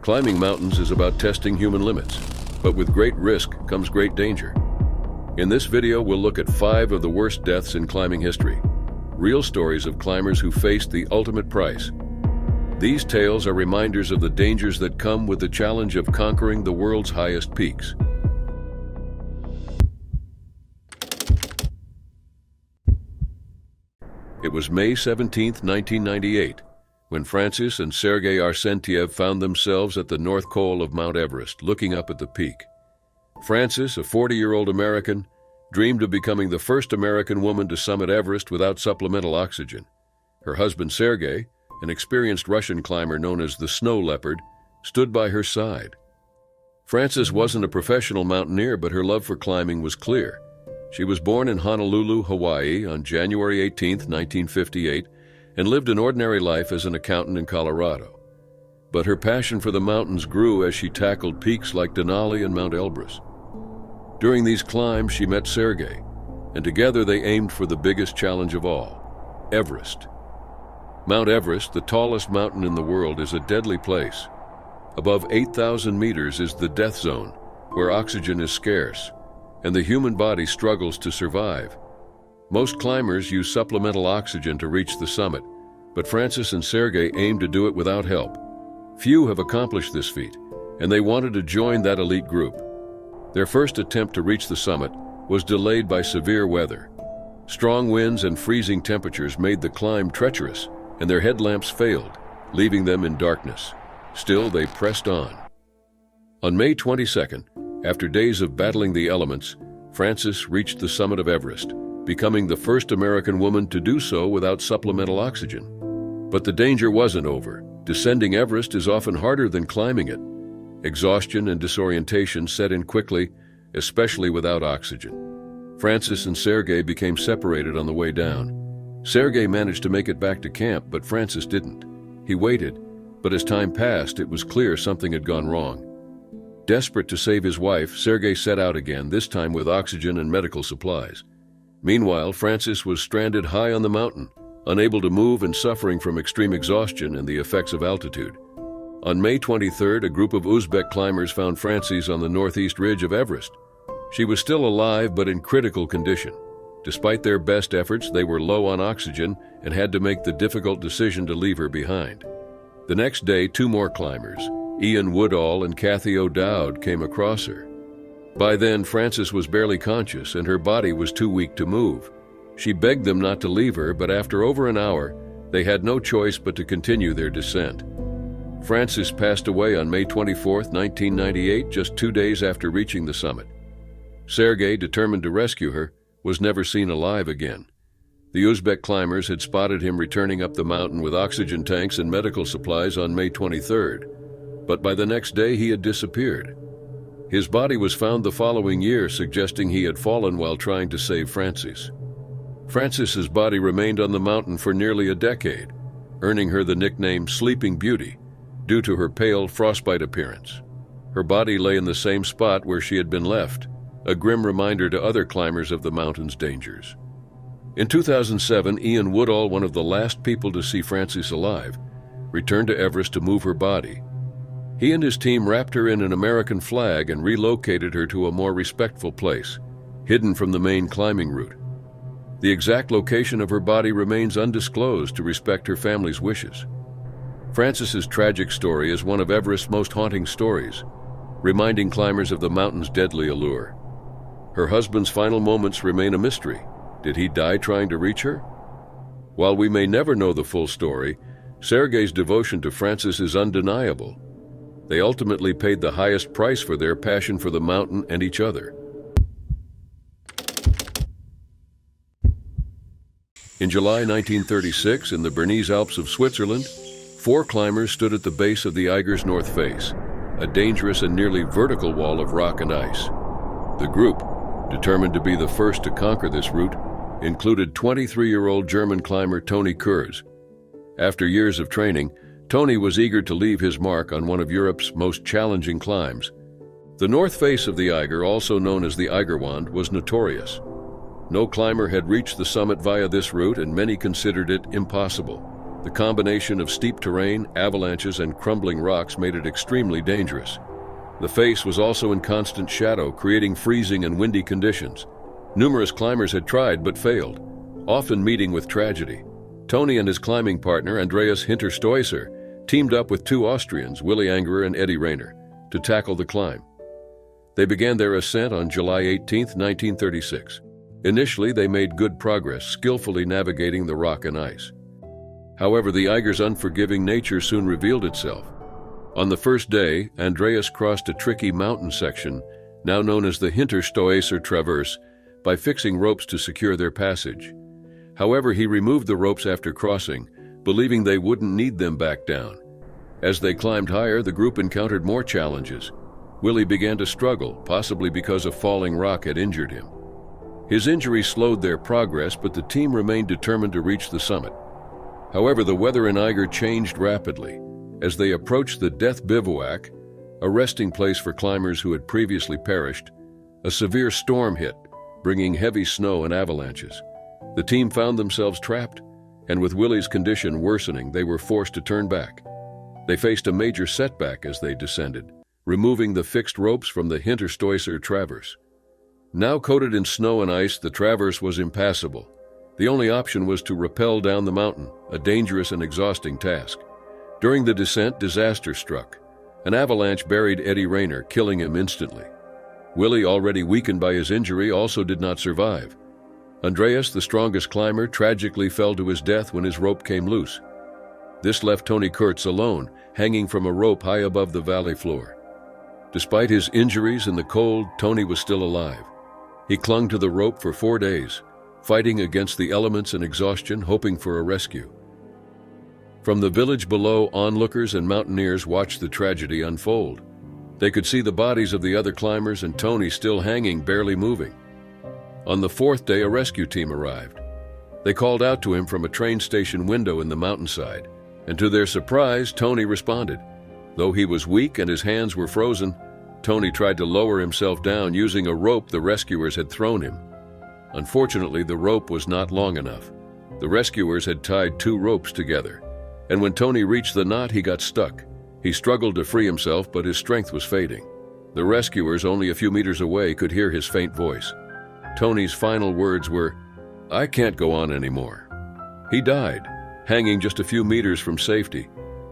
Climbing mountains is about testing human limits, but with great risk comes great danger. In this video, we'll look at 5 of the worst deaths in climbing history. Real stories of climbers who faced the ultimate price. These tales are reminders of the dangers that come with the challenge of conquering the world's highest peaks. It was May 17, 1998, when Francis and Sergei Arsentiev found themselves at the North Col of Mount Everest, looking up at the peak. Francis, a 40-year-old American, dreamed of becoming the first American woman to summit Everest without supplemental oxygen. Her husband Sergei, an experienced Russian climber known as the Snow Leopard, stood by her side. Francis wasn't a professional mountaineer, but her love for climbing was clear. She was born in Honolulu, Hawaii on January 18, 1958, and lived an ordinary life as an accountant in Colorado. But her passion for the mountains grew as she tackled peaks like Denali and Mount Elbrus. During these climbs, she met Sergei, and together they aimed for the biggest challenge of all, Everest. Mount Everest, the tallest mountain in the world, is a deadly place. Above 8,000 meters is the death zone, where oxygen is scarce, and the human body struggles to survive. Most climbers use supplemental oxygen to reach the summit, but Francis and Sergei aimed to do it without help. Few have accomplished this feat, and they wanted to join that elite group. Their first attempt to reach the summit was delayed by severe weather. Strong winds and freezing temperatures made the climb treacherous, and their headlamps failed, leaving them in darkness. Still, they pressed on. On May 22nd, after days of battling the elements, Francis reached the summit of Everest, becoming the first American woman to do so without supplemental oxygen. But the danger wasn't over. Descending Everest is often harder than climbing it. Exhaustion and disorientation set in quickly, especially without oxygen. Francis and Sergei became separated on the way down. Sergei managed to make it back to camp, but Francis didn't. He waited, but as time passed, it was clear something had gone wrong. Desperate to save his wife, Sergei set out again, this time with oxygen and medical supplies. Meanwhile, Francis was stranded high on the mountain, unable to move and suffering from extreme exhaustion and the effects of altitude. On May 23rd, a group of Uzbek climbers found Francis on the northeast ridge of Everest. She was still alive but in critical condition. Despite their best efforts, they were low on oxygen and had to make the difficult decision to leave her behind. The next day, 2 more climbers, Ian Woodall and Kathy O'Dowd, came across her. By then, Francis was barely conscious and her body was too weak to move. She begged them not to leave her, but after over an hour, they had no choice but to continue their descent. Francis passed away on May 24, 1998, just 2 days after reaching the summit. Sergei, determined to rescue her, was never seen alive again. The Uzbek climbers had spotted him returning up the mountain with oxygen tanks and medical supplies on May 23rd, but by the next day he had disappeared. His body was found the following year, suggesting he had fallen while trying to save Francis. Francis's body remained on the mountain for nearly a decade, earning her the nickname Sleeping Beauty due to her pale, frostbite appearance. Her body lay in the same spot where she had been left, a grim reminder to other climbers of the mountain's dangers. In 2007, Ian Woodall, one of the last people to see Francis alive, returned to Everest to move her body. He and his team wrapped her in an American flag and relocated her to a more respectful place, hidden from the main climbing route. The exact location of her body remains undisclosed to respect her family's wishes. Francis's tragic story is one of Everest's most haunting stories, reminding climbers of the mountain's deadly allure. Her husband's final moments remain a mystery. Did he die trying to reach her? While we may never know the full story, Sergei's devotion to Francis is undeniable. They ultimately paid the highest price for their passion for the mountain and each other. In July 1936, in the Bernese Alps of Switzerland, 4 climbers stood at the base of the Eiger's north face, a dangerous and nearly vertical wall of rock and ice. The group, determined to be the first to conquer this route, included 23-year-old German climber Toni Kurz. After years of training, Toni was eager to leave his mark on one of Europe's most challenging climbs. The north face of the Eiger, also known as the Eigerwand, was notorious. No climber had reached the summit via this route, and many considered it impossible. The combination of steep terrain, avalanches, and crumbling rocks made it extremely dangerous. The face was also in constant shadow, creating freezing and windy conditions. Numerous climbers had tried but failed, often meeting with tragedy. Tony and his climbing partner, Andreas Hinterstoicer, teamed up with two Austrians, Willi Angerer and Eddie Rayner, to tackle the climb. They began their ascent on July 18, 1936. Initially, they made good progress, skillfully navigating the rock and ice. However, the Eiger's unforgiving nature soon revealed itself. On the first day, Andreas crossed a tricky mountain section, now known as the Hinterstoicer Traverse, by fixing ropes to secure their passage. However, he removed the ropes after crossing, believing they wouldn't need them back down. As they climbed higher, the group encountered more challenges. Willi began to struggle, possibly because a falling rock had injured him. His injury slowed their progress, but the team remained determined to reach the summit. However, the weather in Eiger changed rapidly. As they approached the Death Bivouac, a resting place for climbers who had previously perished, a severe storm hit, bringing heavy snow and avalanches. The team found themselves trapped, and with Willi's condition worsening, they were forced to turn back. They faced a major setback as they descended, removing the fixed ropes from the Hinterstoicer Traverse. Now coated in snow and ice, the traverse was impassable. The only option was to rappel down the mountain, a dangerous and exhausting task. During the descent, disaster struck. An avalanche buried Eddie Rayner, killing him instantly. Willi, already weakened by his injury, also did not survive. Andreas, the strongest climber, tragically fell to his death when his rope came loose. This left Tony Kurtz alone, hanging from a rope high above the valley floor. Despite his injuries and the cold, Tony was still alive. He clung to the rope for 4 days, fighting against the elements and exhaustion, hoping for a rescue. From the village below, onlookers and mountaineers watched the tragedy unfold. They could see the bodies of the other climbers and Tony still hanging, barely moving. On the 4th day, a rescue team arrived. They called out to him from a train station window in the mountainside, and to their surprise, Tony responded. Though he was weak and his hands were frozen, Tony tried to lower himself down using a rope the rescuers had thrown him. Unfortunately, the rope was not long enough. The rescuers had tied 2 ropes together, and when Tony reached the knot, he got stuck. He struggled to free himself, but his strength was fading. The rescuers, only a few meters away, could hear his faint voice. Tony's final words were, "I can't go on anymore." He died, hanging just a few meters from safety,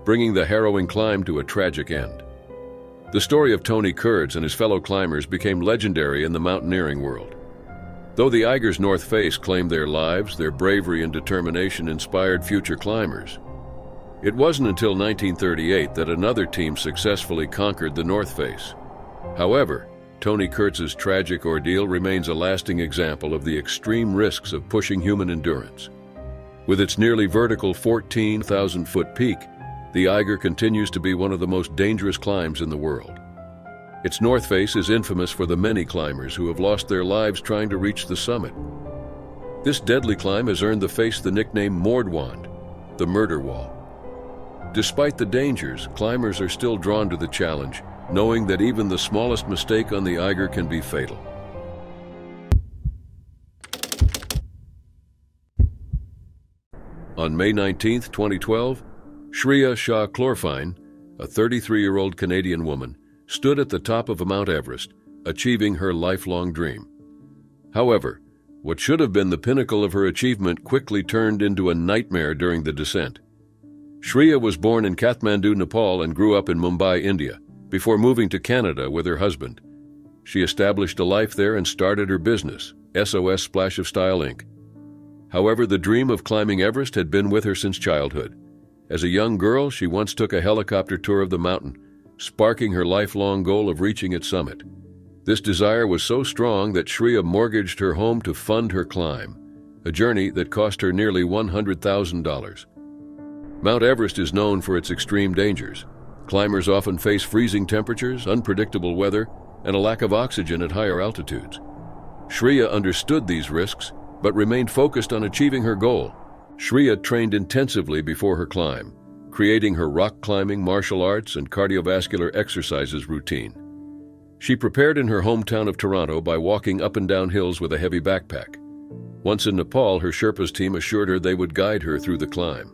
bringing the harrowing climb to a tragic end. The story of Tony Kurtz and his fellow climbers became legendary in the mountaineering world. Though the Eiger's north face claimed their lives, their bravery and determination inspired future climbers. It wasn't until 1938 that another team successfully conquered the north face. However, Tony Kurtz's tragic ordeal remains a lasting example of the extreme risks of pushing human endurance. With its nearly vertical 14,000-foot peak, the Eiger continues to be one of the most dangerous climbs in the world. Its north face is infamous for the many climbers who have lost their lives trying to reach the summit. This deadly climb has earned the face the nickname Mordwand, the murder wall. Despite the dangers, climbers are still drawn to the challenge, knowing that even the smallest mistake on the Eiger can be fatal. On May 19, 2012, Shreya Shah Chlorfine, a 33-year-old Canadian woman, stood at the top of Mount Everest, achieving her lifelong dream. However, what should have been the pinnacle of her achievement quickly turned into a nightmare during the descent. Shreya was born in Kathmandu, Nepal, and grew up in Mumbai, India, before moving to Canada with her husband. She established a life there and started her business, SOS Splash of Style Inc. However, the dream of climbing Everest had been with her since childhood. As a young girl, she once took a helicopter tour of the mountain, sparking her lifelong goal of reaching its summit. This desire was so strong that Shreya mortgaged her home to fund her climb, a journey that cost her nearly $100,000. Mount Everest is known for its extreme dangers. Climbers often face freezing temperatures, unpredictable weather, and a lack of oxygen at higher altitudes. Shreya understood these risks, but remained focused on achieving her goal. Shreya trained intensively before her climb, creating her rock climbing, martial arts, and cardiovascular exercises routine. She prepared in her hometown of Toronto by walking up and down hills with a heavy backpack. Once in Nepal, her Sherpa's team assured her they would guide her through the climb.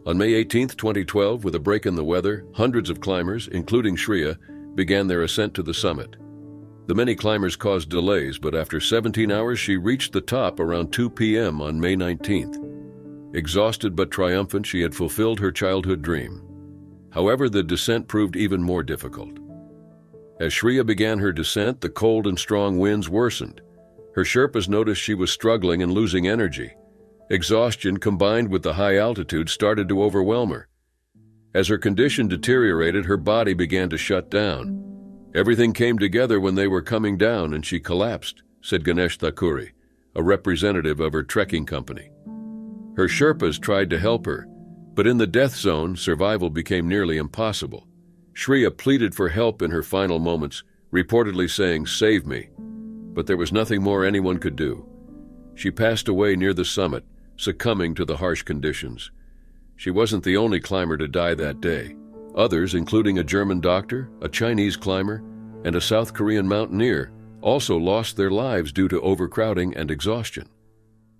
On May 18, 2012, with a break in the weather, hundreds of climbers, including Shreya, began their ascent to the summit. The many climbers caused delays, but after 17 hours, she reached the top around 2 p.m. on May 19th. Exhausted but triumphant, she had fulfilled her childhood dream. However, the descent proved even more difficult. As Shreya began her descent, the cold and strong winds worsened. Her Sherpas noticed she was struggling and losing energy. Exhaustion combined with the high altitude started to overwhelm her. As her condition deteriorated, her body began to shut down. Everything came together when they were coming down and she collapsed, said Ganesh Thakuri, a representative of her trekking company. Her Sherpas tried to help her, but in the death zone, survival became nearly impossible. Shreya pleaded for help in her final moments, reportedly saying, "Save me." But there was nothing more anyone could do. She passed away near the summit, succumbing to the harsh conditions. She wasn't the only climber to die that day. Others, including a German doctor, a Chinese climber, and a South Korean mountaineer, also lost their lives due to overcrowding and exhaustion.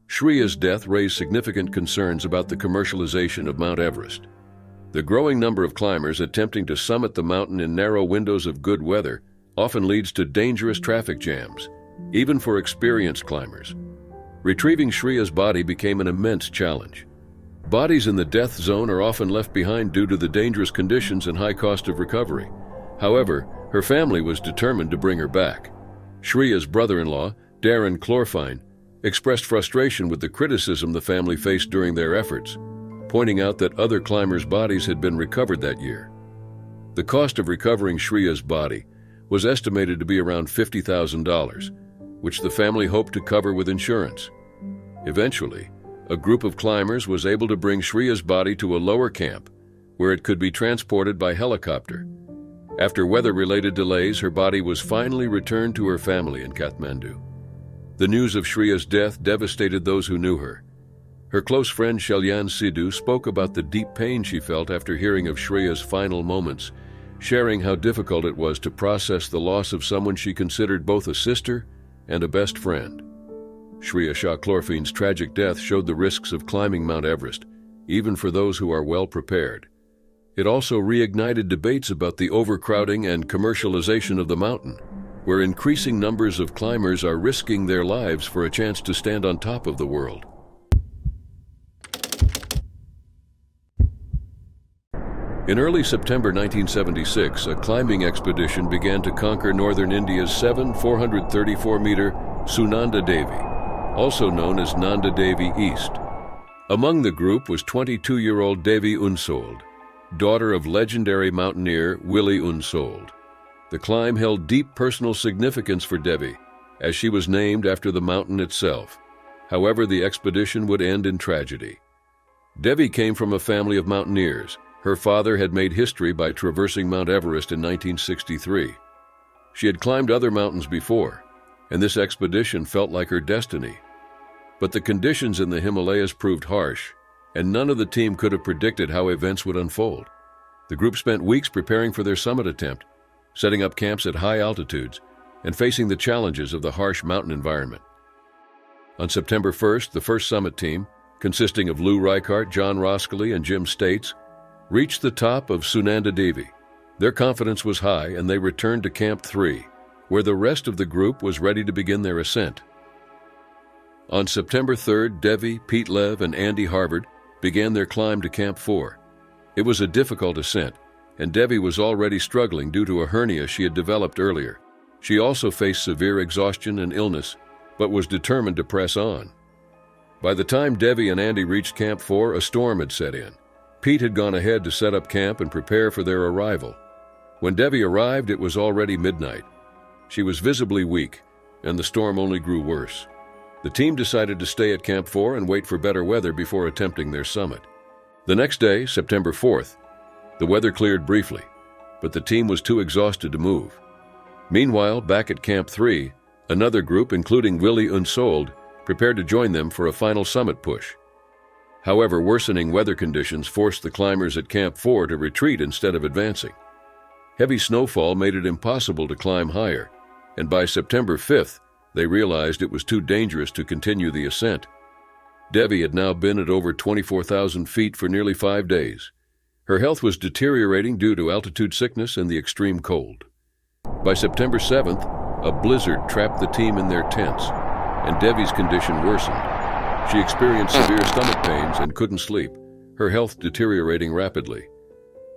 Shreya's death raised significant concerns about the commercialization of Mount Everest. The growing number of climbers attempting to summit the mountain in narrow windows of good weather often leads to dangerous traffic jams, even for experienced climbers. Retrieving Shreya's body became an immense challenge. Bodies in the death zone are often left behind due to the dangerous conditions and high cost of recovery. However, her family was determined to bring her back. Shreya's brother-in-law, Darren Clorfine, expressed frustration with the criticism the family faced during their efforts, pointing out that other climbers' bodies had been recovered that year. The cost of recovering Shreya's body was estimated to be around $50,000, which the family hoped to cover with insurance. Eventually, a group of climbers was able to bring Shreya's body to a lower camp, where it could be transported by helicopter. After weather-related delays, her body was finally returned to her family in Kathmandu. The news of Shreya's death devastated those who knew her. Her close friend Shelyan Sidhu spoke about the deep pain she felt after hearing of Shreya's final moments, sharing how difficult it was to process the loss of someone she considered both a sister and a best friend. Shreya Shah Chlorfine's tragic death showed the risks of climbing Mount Everest, even for those who are well prepared. It also reignited debates about the overcrowding and commercialization of the mountain, where increasing numbers of climbers are risking their lives for a chance to stand on top of the world. In early September 1976, a climbing expedition began to conquer northern India's 434-meter Sunanda Devi, also known as Nanda Devi East. Among the group was 22-year-old Devi Unsold, daughter of legendary mountaineer Willie Unsold. The climb held deep personal significance for Devi, as she was named after the mountain itself. However, the expedition would end in tragedy. Devi came from a family of mountaineers. Her father had made history by traversing Mount Everest in 1963. She had climbed other mountains before, and this expedition felt like her destiny. But the conditions in the Himalayas proved harsh, and none of the team could have predicted how events would unfold. The group spent weeks preparing for their summit attempt, setting up camps at high altitudes, and facing the challenges of the harsh mountain environment. On September 1st, the first summit team, consisting of Lou Reichardt, John Roskilly, and Jim States, reached the top of Sunanda Devi. Their confidence was high, and they returned to Camp 3, where the rest of the group was ready to begin their ascent. On September 3rd, Devi, Pete Lev, and Andy Harvard began their climb to Camp 4. It was a difficult ascent, and Devi was already struggling due to a hernia she had developed earlier. She also faced severe exhaustion and illness, but was determined to press on. By the time Devi and Andy reached Camp 4, a storm had set in. Pete had gone ahead to set up camp and prepare for their arrival. When Devi arrived, it was already midnight. She was visibly weak, and the storm only grew worse. The team decided to stay at Camp 4 and wait for better weather before attempting their summit. The next day, September 4th, the weather cleared briefly, but the team was too exhausted to move. Meanwhile, back at Camp 3, another group, including Willie Unsold, prepared to join them for a final summit push. However, worsening weather conditions forced the climbers at Camp 4 to retreat instead of advancing. Heavy snowfall made it impossible to climb higher, and by September 5th, they realized it was too dangerous to continue the ascent. Devi had now been at over 24,000 feet for nearly 5 days. Her health was deteriorating due to altitude sickness and the extreme cold. By September 7th, a blizzard trapped the team in their tents, and Devi's condition worsened. She experienced severe stomach pains and couldn't sleep, her health deteriorating rapidly.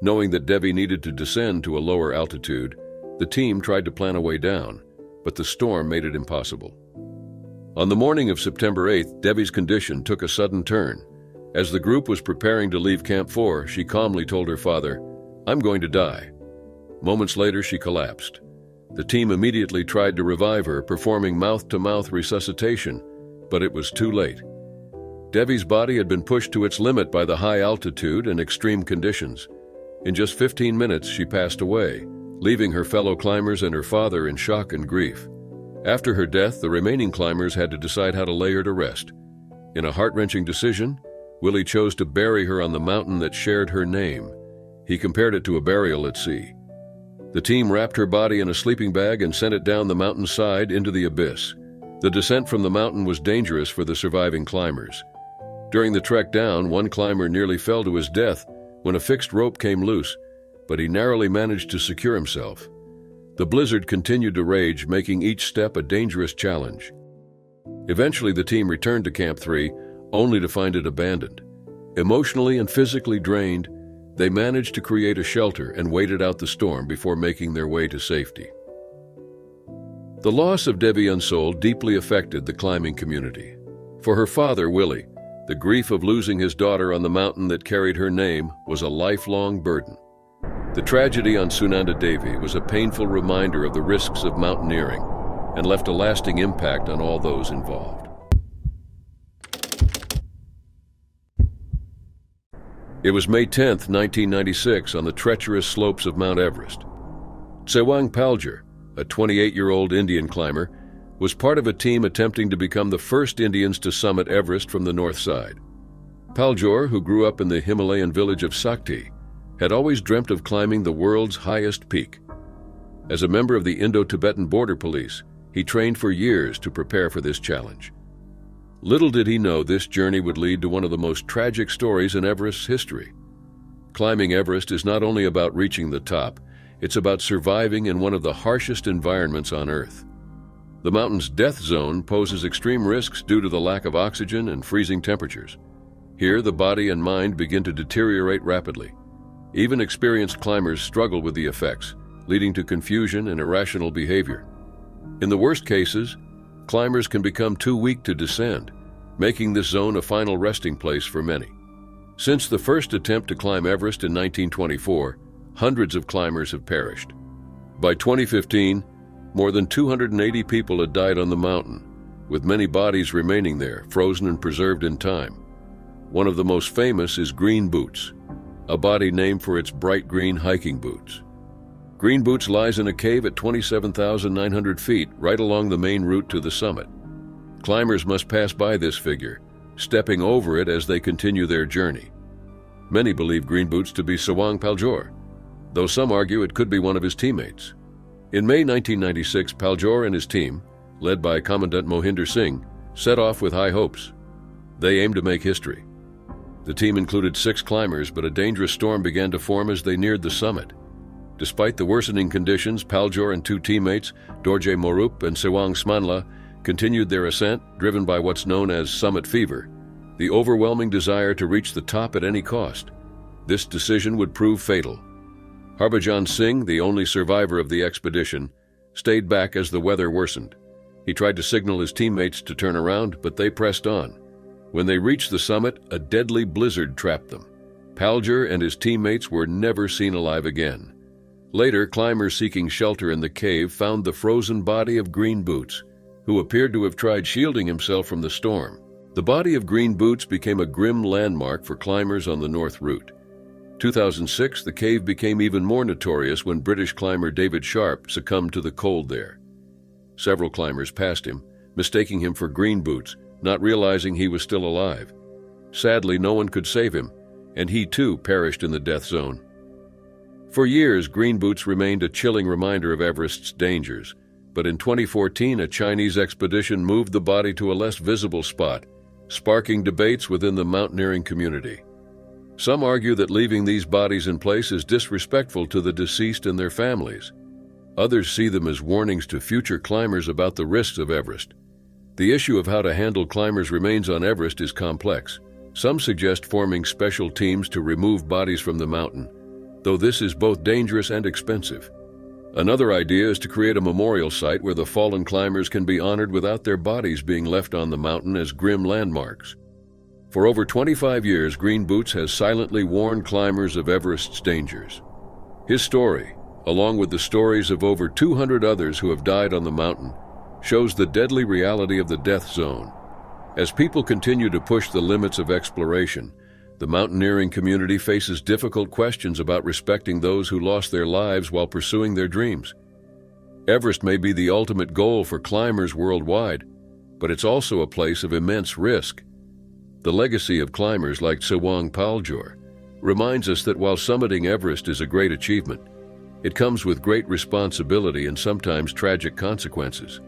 Knowing that Devi needed to descend to a lower altitude, the team tried to plan a way down, but the storm made it impossible. On the morning of September 8th, Devi's condition took a sudden turn. As the group was preparing to leave Camp 4, she calmly told her father, "I'm going to die." Moments later, she collapsed. The team immediately tried to revive her, performing mouth-to-mouth resuscitation, but it was too late. Devi's body had been pushed to its limit by the high altitude and extreme conditions. In just 15 minutes, she passed away, leaving her fellow climbers and her father in shock and grief. After her death, the remaining climbers had to decide how to lay her to rest. In a heart-wrenching decision, Willie chose to bury her on the mountain that shared her name. He compared it to a burial at sea. The team wrapped her body in a sleeping bag and sent it down the mountainside into the abyss. The descent from the mountain was dangerous for the surviving climbers. During the trek down, one climber nearly fell to his death when a fixed rope came loose, but he narrowly managed to secure himself. The blizzard continued to rage, making each step a dangerous challenge. Eventually, the team returned to Camp 3, only to find it abandoned. Emotionally and physically drained, they managed to create a shelter and waited out the storm before making their way to safety. The loss of Devi Unsold deeply affected the climbing community. For her father, Willie, the grief of losing his daughter on the mountain that carried her name was a lifelong burden. The tragedy on Sunanda Devi was a painful reminder of the risks of mountaineering and left a lasting impact on all those involved. It was May 10, 1996, on the treacherous slopes of Mount Everest. Sewang Palger, a 28-year-old Indian climber, was part of a team attempting to become the first Indians to summit Everest from the north side. Paljor, who grew up in the Himalayan village of Sakti, had always dreamt of climbing the world's highest peak. As a member of the Indo-Tibetan Border Police, he trained for years to prepare for this challenge. Little did he know this journey would lead to one of the most tragic stories in Everest's history. Climbing Everest is not only about reaching the top, it's about surviving in one of the harshest environments on Earth. The mountain's death zone poses extreme risks due to the lack of oxygen and freezing temperatures. Here, the body and mind begin to deteriorate rapidly. Even experienced climbers struggle with the effects, leading to confusion and irrational behavior. In the worst cases, climbers can become too weak to descend, making this zone a final resting place for many. Since the first attempt to climb Everest in 1924, hundreds of climbers have perished. By 2015, more than 280 people had died on the mountain, with many bodies remaining there, frozen and preserved in time. One of the most famous is Green Boots, a body named for its bright green hiking boots. Green Boots lies in a cave at 27,900 feet, right along the main route to the summit. Climbers must pass by this figure, stepping over it as they continue their journey. Many believe Green Boots to be Sewang Paljor, though some argue it could be one of his teammates. In May 1996, Paljor and his team, led by Commandant Mohinder Singh, set off with high hopes. They aimed to make history. The team included 6 climbers, but a dangerous storm began to form as they neared the summit. Despite the worsening conditions, Paljor and 2 teammates, Dorje Morup and Sewang Smanla, continued their ascent, driven by what's known as summit fever, the overwhelming desire to reach the top at any cost. This decision would prove fatal. Harbhajan Singh, the only survivor of the expedition, stayed back as the weather worsened. He tried to signal his teammates to turn around, but they pressed on. When they reached the summit, a deadly blizzard trapped them. Paljor and his teammates were never seen alive again. Later, climbers seeking shelter in the cave found the frozen body of Green Boots, who appeared to have tried shielding himself from the storm. The body of Green Boots became a grim landmark for climbers on the North Route. 2006, the cave became even more notorious when British climber David Sharp succumbed to the cold there. Several climbers passed him, mistaking him for Green Boots, not realizing he was still alive. Sadly, no one could save him, and he too perished in the death zone. For years, Green Boots remained a chilling reminder of Everest's dangers, but in 2014, a Chinese expedition moved the body to a less visible spot, sparking debates within the mountaineering community. Some argue that leaving these bodies in place is disrespectful to the deceased and their families. Others see them as warnings to future climbers about the risks of Everest. The issue of how to handle climbers' remains on Everest is complex. Some suggest forming special teams to remove bodies from the mountain, though this is both dangerous and expensive. Another idea is to create a memorial site where the fallen climbers can be honored without their bodies being left on the mountain as grim landmarks. For over 25 years, Green Boots has silently warned climbers of Everest's dangers. His story, along with the stories of over 200 others who have died on the mountain, shows the deadly reality of the death zone. As people continue to push the limits of exploration, the mountaineering community faces difficult questions about respecting those who lost their lives while pursuing their dreams. Everest may be the ultimate goal for climbers worldwide, but it's also a place of immense risk. The legacy of climbers like Tsewang Paljor reminds us that while summiting Everest is a great achievement, it comes with great responsibility and sometimes tragic consequences.